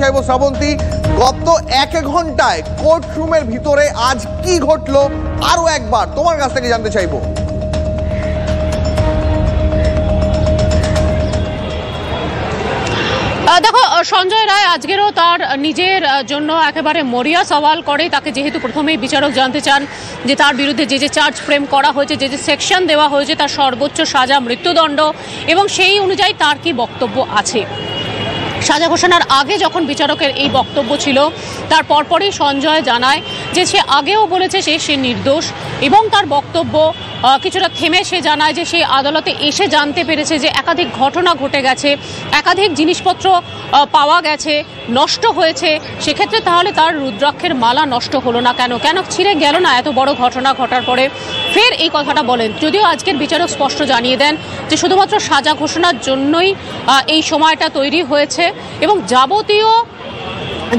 চাইবো শ্রাবন্তী, গত 1 ঘন্টায় কোর্ট রুমের ভিতরে আজ কি ঘটলো আরো একবার তোমার কাছ থেকে জানতে চাইবো। দেখো, সঞ্জয় রায় আজকেরও তার নিজের জন্য একেবারে মরিয়া সওয়াল করে। তাকে যেহেতু প্রথমেই বিচারক জানতে চান যে তার বিরুদ্ধে যে চার্জ ফ্রেম করা হয়েছে, যে সেকশন দেওয়া হয়েছে, তার সর্বোচ্চ সাজা মৃত্যুদণ্ড, এবং সেই অনুযায়ী তার কি বক্তব্য আছে। সাজা ঘোষণার আগে যখন বিচারকের এই বক্তব্য ছিল, তার পরপরই সঞ্জয় জানায় যে সে আগেও বলেছে সে নির্দোষ, এবং তার বক্তব্য কিছুটা থেমে সে জানায় যে সে আদালতে এসে জানতে পেরেছে যে একাধিক ঘটনা ঘটে গেছে, একাধিক জিনিসপত্র পাওয়া গেছে, নষ্ট হয়েছে। সেক্ষেত্রে তাহলে তার রুদ্রাক্ষের মালা নষ্ট হলো না কেন, কেন ছিঁড়ে গেল না এত বড় ঘটনা ঘটার পরে? ফের এই কথাটা বলেন, যদিও আজকের বিচারক স্পষ্ট জানিয়ে দেন যে শুধুমাত্র সাজা ঘোষণার জন্যই এই সময়টা তৈরি হয়েছে, এবং যাবতীয়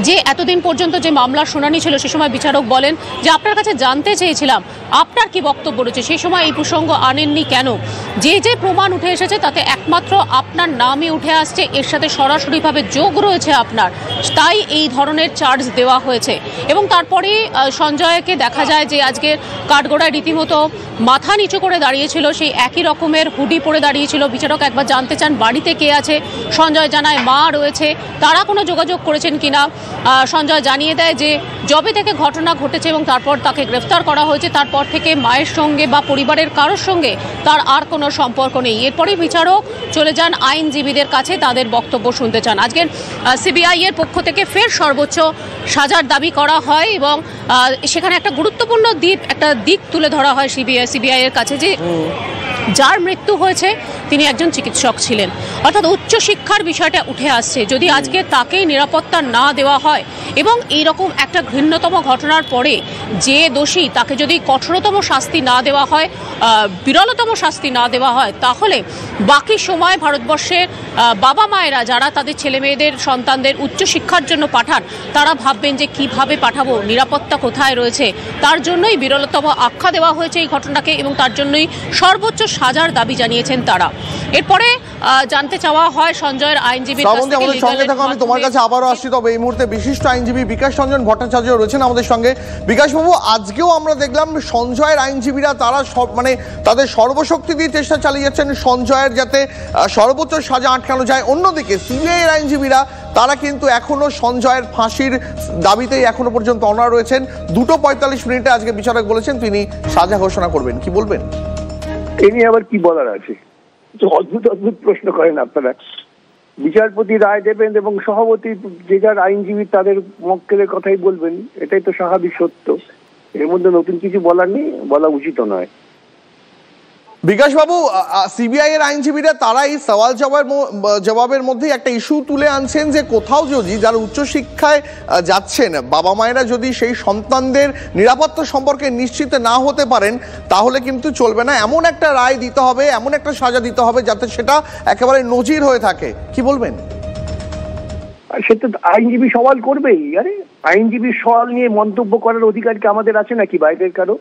যে এতদিন পর্যন্ত যে মামলার শুনানি ছিল সে সময় বিচারক বলেন যে আপনার কাছে জানতে চেয়েছিলাম আপনার কি বক্তব্য রয়েছে, সেই সময় এই প্রসঙ্গ আনেননি কেন? যে প্রমাণ উঠে এসেছে তাতে একমাত্র আপনার নামই উঠে আসছে, এর সাথে সরাসরিভাবে যোগ রয়েছে আপনার, তাই এই ধরনের চার্জ দেওয়া হয়েছে। এবং তারপরে সঞ্জয়কে দেখা যায় যে আজকে কাঠগড়ায় রীতিমতো মাথা নিচু করে দাঁড়িয়েছিল, সেই একই রকমের হুডি পরে দাঁড়িয়েছিল। বিচারক একবার জানতে চান বাড়িতে কে আছে, সঞ্জয় জানায় মা রয়েছে, তারা কোনো যোগাযোগ করেছেন কিনা। সঞ্জয় জানিয়ে দেয় যে যবে থেকে ঘটনা ঘটেছে এবং তারপর তাকে গ্রেফতার করা হয়েছে, তারপর থেকে মায়ের সঙ্গে বা পরিবারের কারোর সঙ্গে তার আর কোনো সম্পর্ক নেই। এরপরেই বিচারক চলে যান আইনজীবীদের কাছে, তাদের বক্তব্য শুনতে চান। আজকের সিবিআই এর পক্ষ থেকে ফের সর্বোচ্চ সাজার দাবি করা হয়, এবং সেখানে একটা গুরুত্বপূর্ণ দিক তুলে ধরা হয় সিবিআই এর কাছে, যে যার মৃত্যু হয়েছে তিনি একজন চিকিৎসক ছিলেন, অর্থাৎ উচ্চশিক্ষার বিষয়টা উঠে আসছে। যদি আজকে তাকে নিরাপত্তা না দেওয়া হয় এবং এইরকম একটা ঘৃণ্যতম ঘটনার পরে যে দোষী তাকে যদি কঠোরতম শাস্তি না দেওয়া হয়, বিরলতম শাস্তি না দেওয়া হয়, তাহলে বাকি সময় ভারতবর্ষের বাবা মায়েরা যারা তাদের ছেলে মেয়েদের সন্তানদের উচ্চশিক্ষার জন্য পাঠান, তারা ভাববেন যে কিভাবে পাঠাবো, নিরাপত্তা কোথায় রয়েছে। তার জন্যই বিরলতম আখ্যা দেওয়া হয়েছে এই ঘটনাকে, এবং তার জন্যই সর্বোচ্চ সাজার দাবি জানিয়েছেন তারা। এরপরে জানতে চাওয়া হয় সঞ্জয়ের আইনজীবীর কাছ থেকে। আমাদের সঙ্গে থাকো, আমি তোমার কাছে আবারও আসছি, তবে এই মুহূর্তে বিশিষ্ট আইনজীবী বিকাশ রঞ্জন ভট্টাচার্য রয়েছেন আমাদের সঙ্গে। বিকাশবাবু, আজকেও আমরা দেখলাম সঞ্জয়ের আইনজীবীরা তারা তাদের সর্বশক্তি দিয়ে চেষ্টা চালিয়ে যাচ্ছেন সঞ্জয়ের যাতে সর্বোচ্চ সাজা আটকানো যায়। অন্যদিকে সিবিআই এর আইনজীবীরা তারা কিন্তু এখনো সঞ্জয়ের ফাঁসির দাবিতেই এখনো পর্যন্ত অনড় রয়েছেন। 2:45 আজকে বিচারক বলেছেন তিনি সাজা ঘোষণা করবেন, কি বলবেন? এ নিয়ে আবার কি বলার আছে? অদ্ভুত অদ্ভুত প্রশ্ন করেন আপনারা। বিচারপতি রায় দেবেন এবং সভাপতি যে যার আইনজীবী তাদের মক্কেলের কথাই বলবেন, এটাই তো স্বাভাবিক সত্য। এর মধ্যে নতুন কিছু বলার নেই, বলা উচিত নয়। বিকাশবাবু, সিবিআই এর আইনজীবীরা তারা এই সওয়াল জবাবের মধ্যে একটা ইস্যু তুলে আনছেন যে কোথাও যদি যারা উচ্চশিক্ষায় যাচ্ছেন বাবা মায়েরা যদি সেই সন্তানদের নিরাপত্তা সম্পর্কে নিশ্চিত না হতে পারেন, তাহলে কিন্তু চলবে না। এমন একটা রায় দিতে হবে, এমন একটা সাজা দিতে হবে যাতে সেটা একেবারে নজির হয়ে থাকে, কি বলবেন? সে তো আইনজীবী সওয়াল করবেই। আরে আইনজীবীর সওয়াল নিয়ে মন্তব্য করার অধিকার কি আমাদের আছে নাকি বাইরের কারো?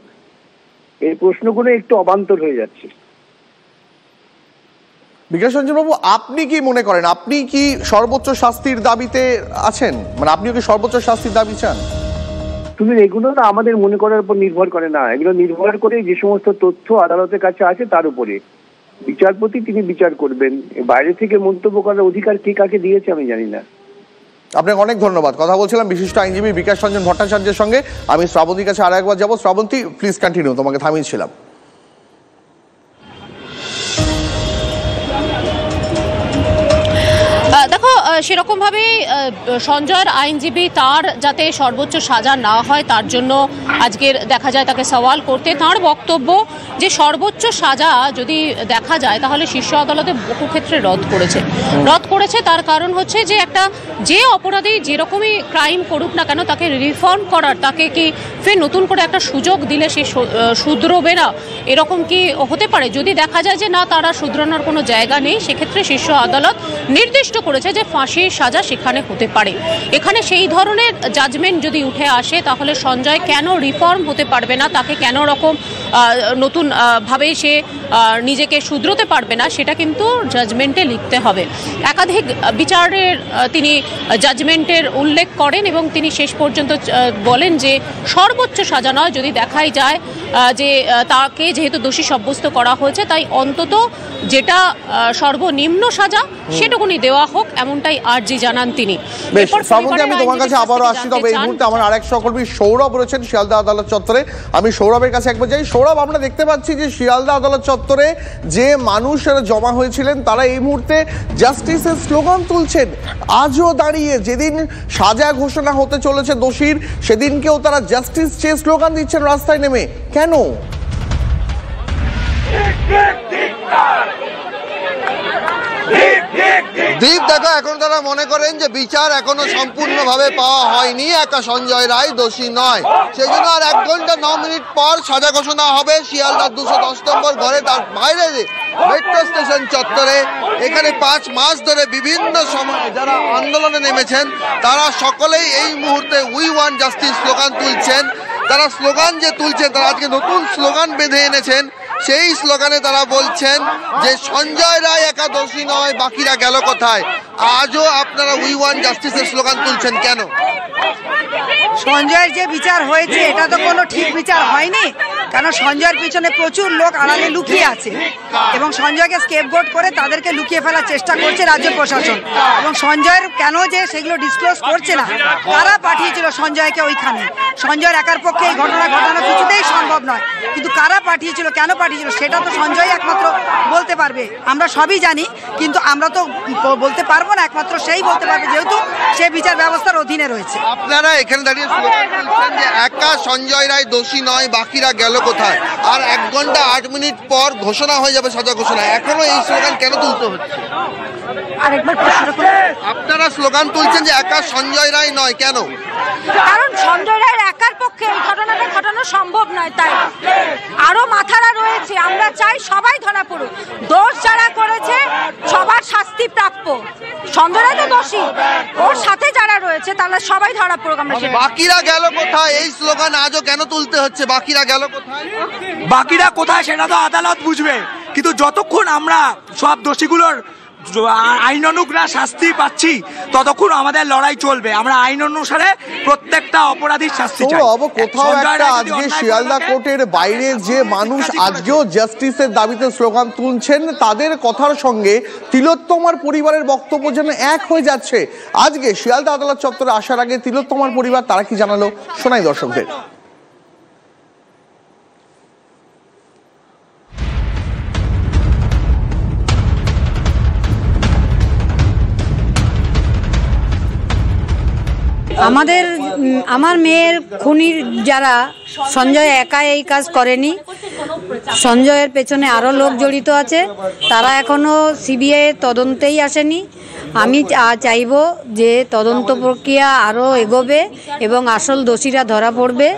এই প্রশ্নগুলো একটু অবান্তর হয়ে যাচ্ছে। বিকাশ রঞ্জন বাবু, আপনি কি মনে করেন, আপনি কি সর্বোচ্চ শাস্তির দাবিতে আছেন? মানে আপনিও কি সর্বোচ্চ শাস্তির দাবি চান? তুমি এগুলো না আমাদের মনে করার উপর নির্ভর করে না, এগুলো নির্ভর করে যে সমস্ত তথ্য আদালতের কাছে আছে তার উপরে। বিচারপতি তিনি বিচার করবেন, বাইরে থেকে মন্তব্য করার অধিকার কে কাকে দিয়েছে আমি জানি না। আপনাকে অনেক ধন্যবাদ। কথা বলছিলাম বিশিষ্ট আইনজীবী বিকাশ রঞ্জন ভট্টাচার্যের সঙ্গে। আমি শ্রাবন্তীর কাছে আর একবার যাবো। শ্রাবন্তী, প্লিজ কন্টিনিউ, তোমাকে থামিয়েছিলাম। দেখো, সেরকমভাবে সঞ্জয়ের আইনজীবী তার যাতে সর্বোচ্চ সাজা না হয় তার জন্য আজকের দেখা যায় তাকে সওয়াল করতে। তার বক্তব্য যে সর্বোচ্চ সাজা যদি দেখা যায় তাহলে শীর্ষ আদালতে বহু ক্ষেত্রে রদ করেছে। তার কারণ হচ্ছে যে যে অপরাধী যেরকমই ক্রাইম করুক না কেন তাকে রিফর্ম করার, তাকে কি ফের নতুন করে একটা সুযোগ দিলে সে শুধরোবে না, এরকম কি হতে পারে? যদি দেখা যায় যে না, তারা শুধরানোর কোনো জায়গা নেই, সেক্ষেত্রে শীর্ষ আদালত নির্দিষ্ট করেছে যে ফাঁসির সাজা সেখানে হতে পারে। এখানে সেই ধরনের জাজমেন্ট যদি উঠে আসে তাহলে সঞ্জয় কেন রিফর্ম হতে পারবে না, তাকে কেন রকম নতুন ভাবে সে নিজেকে শুধরোতে পারবে না, সেটা কিন্তু জাজমেন্টে লিখতে হবে। একাধিক বিচারের তিনি জাজমেন্টের উল্লেখ করেন এবং তিনি শেষ পর্যন্ত বলেন যে সর্বোচ্চ সাজা নয়, যদি দেখাই যায় যে তাকে যেহেতু দোষী সাব্যস্ত করা হয়েছে তাই অন্তত যেটা সর্বনিম্ন সাজা সেটুকুনি দেওয়া হোক, এমনটাই আর্জি জানান তিনি। আমি তোমার কাছে আবারও আসছি, তবে এই মুহূর্তে আমার আরেক সহকর্মী সৌরভ রয়েছেন শিয়ালদা আদালত চত্বরে। আমি সৌরভের কাছে একবার যাই। সৌরভ, আমরা দেখতে পাচ্ছি যে শিয়ালদা আদালত চত্বরে যে মানুষেরা জমা হয়েছিলেন তারা এই মুহূর্তে জাস্টিসের স্লোগান তুলছেন। আজও দাঁড়িয়ে যেদিন সাজা ঘোষণা হতে চলেছে দোষীর, সেদিনকেও তারা জাস্টিস চেয়ে স্লোগান দিচ্ছেন রাস্তায় নেমে। কেন? দীপ, দেখো, এখন তারা মনে করেন যে বিচার এখনো সম্পূর্ণভাবে পাওয়া হয়নি, একা সঞ্জয় রায় দোষী নয়। সেই জন্য আর 1 ঘন্টা 9 মিনিট পর সাজা ঘোষণা হবে শিয়ালদার 210 নম্বর ঘরে, তার বাইরে মেট্রো স্টেশন চত্বরে। এখানে 5 মাস ধরে বিভিন্ন সময়ে যারা আন্দোলনে নেমেছেন তারা সকলেই এই মুহূর্তে উই ওয়ান্ট জাস্টিস স্লোগান তুলছেন। তারা স্লোগান যে তুলছেন, তারা আজকে নতুন স্লোগান বেঁধে এনেছেন। সেই স্লোগানে তারা বলছেন যে সঞ্জয় রায় একা দোষী নয়, বাকিরা গেল কোথায়। আজও আপনারা উই ওয়ান্ট জাস্টিসের স্লোগান তুলছেন কেন? সঞ্জয়ের যে বিচার হয়েছে এটা তো কোনো ঠিক বিচার হয়নি, কারণ সঞ্জয়ের পিছনে প্রচুর লোক আড়ালে লুকিয়ে আছে এবং সঞ্জয়কে স্কেপগোট করে তাদেরকে লুকিয়ে ফেলার চেষ্টা করছে রাজ্য প্রশাসন। এবং সঞ্জয়ের কেন যে সেগুলো ডিসক্লোজ করছে না, কারা পাঠিয়েছিল সঞ্জয়কে ওইখানে? সঞ্জয়ের একার পক্ষে এই ঘটনা ঘটানো কিছুতেই সম্ভব নয়, কিন্তু কারা পাঠিয়েছিল, কেন পাঠিয়েছিল, সেটা তো সঞ্জয় একমাত্র বলতে পারবে। আমরা সবই জানি, কিন্তু আমরা তো বলতে পারবো না, একমাত্র সেই বলতে পারবে, যেহেতু সে বিচার ব্যবস্থার অধীনে রয়েছে। আপনারা এখানে দাঁড়িয়ে স্লোগান তুলছেন যে একা সঞ্জয় রায় দোষী নয়, বাকিরা গেল কোথায়। আর 1 ঘন্টা 8 মিনিট পর ঘোষণা হয়ে যাবে সাজা ঘোষণা, এখনো এই স্লোগান কেন তুলতে হচ্ছে? আপনারা স্লোগান তুলছেন যে একা সঞ্জয় রায় নয়, কেন? কারণ সঞ্জয় রায়ের একার পক্ষে এই ঘটনাটা ঘটানো সম্ভব নয়, তাই আরো মাথারা রয়েছে। আমরা চাই সবাই ধরা পড়ুক, দোষ যারা করেছে সবার শাস্তি প্রাপ্য। সঞ্জয় রায় তো দোষী, ওর সাথে যারা রয়েছে তারা সবাই ধরা পড়ুক। আমরা বাকিরা গেল কোথায় এই স্লোগান আজও কেন তুলতে হচ্ছে? বাকিরা গেল কোথায়? বাকিরা কোথায় সেটা তো আদালত বুঝবে, কিন্তু যতক্ষণ আমরা সব দোষীগুলোর আইনানুগ শাস্তি পাচ্ছি ততক্ষণ আমাদের লড়াই চলবে। আমরা আইন অনুসারে প্রত্যেকটা অপরাধীর শাস্তি চাই। কোথাও একটা আজকে শিয়ালদা কোর্টের বাইরে যে মানুষ আজকেও জাস্টিসের দাবিতে স্লোগান তুলছেন, তাদের কথার সঙ্গে তিলোত্তমার পরিবারের বক্তব্য যেন এক হয়ে যাচ্ছে। আজকে শিয়ালদা আদালত চত্বরে আসার আগে তিলোত্তমার পরিবার তারা কি জানালো, শোনাই দর্শকদের। আমার মেয়ের খুনির যারা, সঞ্জয় একা এই কাজ করেনি, সঞ্জয়ের পেছনে আরও লোক জড়িত আছে, তারা এখনও সিবিআই তদন্তেই আসেনি। আমি চাইব যে তদন্ত প্রক্রিয়া আরও এগোবে এবং আসল দোষীরা ধরা পড়বে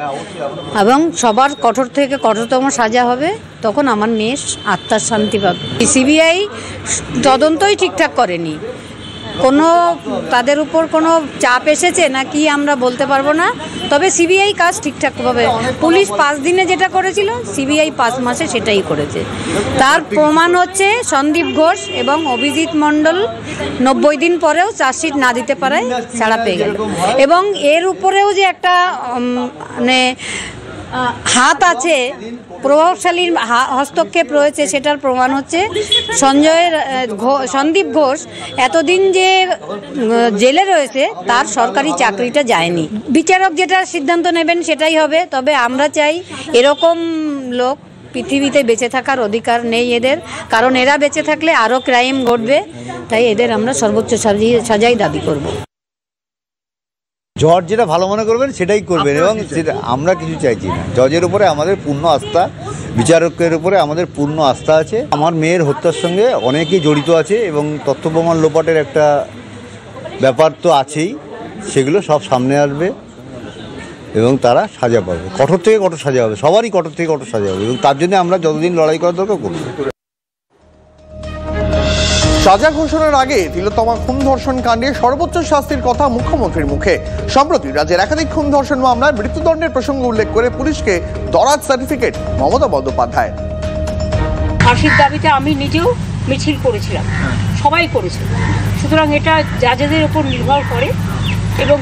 এবং সবার কঠোর থেকে কঠোরতম সাজা হবে, তখন আমার মেয়ে আত্মার শান্তি পাবে। সিবিআই তদন্তই ঠিকঠাক করেনি, কোনো তাদের উপর কোনো চাপ এসেছে নাকি আমরা বলতে পারবো না, তবে সিবিআই কাজ ঠিকঠাকভাবে, পুলিশ 5 দিনে যেটা করেছিল সিবিআই 5 মাসে সেটাই করেছে। তার প্রমাণ হচ্ছে সন্দীপ ঘোষ এবং অভিজিৎ মণ্ডল 90 দিন পরেও চার্জশিট না দিতে পারায় ছাড়া পেয়ে গেল। এবং এর উপরেও যে একটা মানে হাত আছে, প্রভাবশালীর হস্তক্ষেপ রয়েছে, সেটার প্রমাণ হচ্ছে সন্দীপ ঘোষ এতদিন যে জেলে রয়েছে তার সরকারি চাকরিটা যায়নি। বিচারক যেটা সিদ্ধান্ত নেবেন সেটাই হবে, তবে আমরা চাই এরকম লোক পৃথিবীতে বেঁচে থাকার অধিকার নেই এদের, কারণ এরা বেঁচে থাকলে আরও ক্রাইম ঘটবে, তাই এদের আমরা সর্বোচ্চ সাজাই দাবি করব। জজ যেটা ভালো মনে করবেন সেটাই করবেন, এবং সেটা আমরা কিছু চাইছি না। জজের উপরে আমাদের পূর্ণ আস্থা, বিচারকের উপরে আমাদের পূর্ণ আস্থা আছে। আমার মেয়ের হত্যার সঙ্গে অনেকেই জড়িত আছে এবং তথ্য প্রমাণ লোপাটের একটা ব্যাপার তো আছেই, সেগুলো সব সামনে আসবে এবং তারা সাজা পাবে, কঠোর থেকে কঠোর সাজা হবে, সবারই কঠোর থেকে কঠোর সাজা হবে, এবং তার জন্য আমরা যতদিন লড়াই করার দরকার করব। সাজা ঘোষণার আগে তিলোত্তমা খুন ধর্ষণ কাণ্ডে সর্বোচ্চ শাস্তির কথা মুখ্যমন্ত্রীর মুখে। সম্প্রতি রাজ্যের একাধিক খুন ধর্ষণ মামলায় মৃত্যুদণ্ডের প্রসঙ্গ উল্লেখ করে পুলিশকে দরাজ সার্টিফিকেট মমতা বন্দ্যোপাধ্যায়। ফাঁসির দাবিতে আমি নিজেও মিছিল করেছিলাম, সবাই করেছিল। সুতরাং এটা জাজেদের উপর নির্ভর করে এবং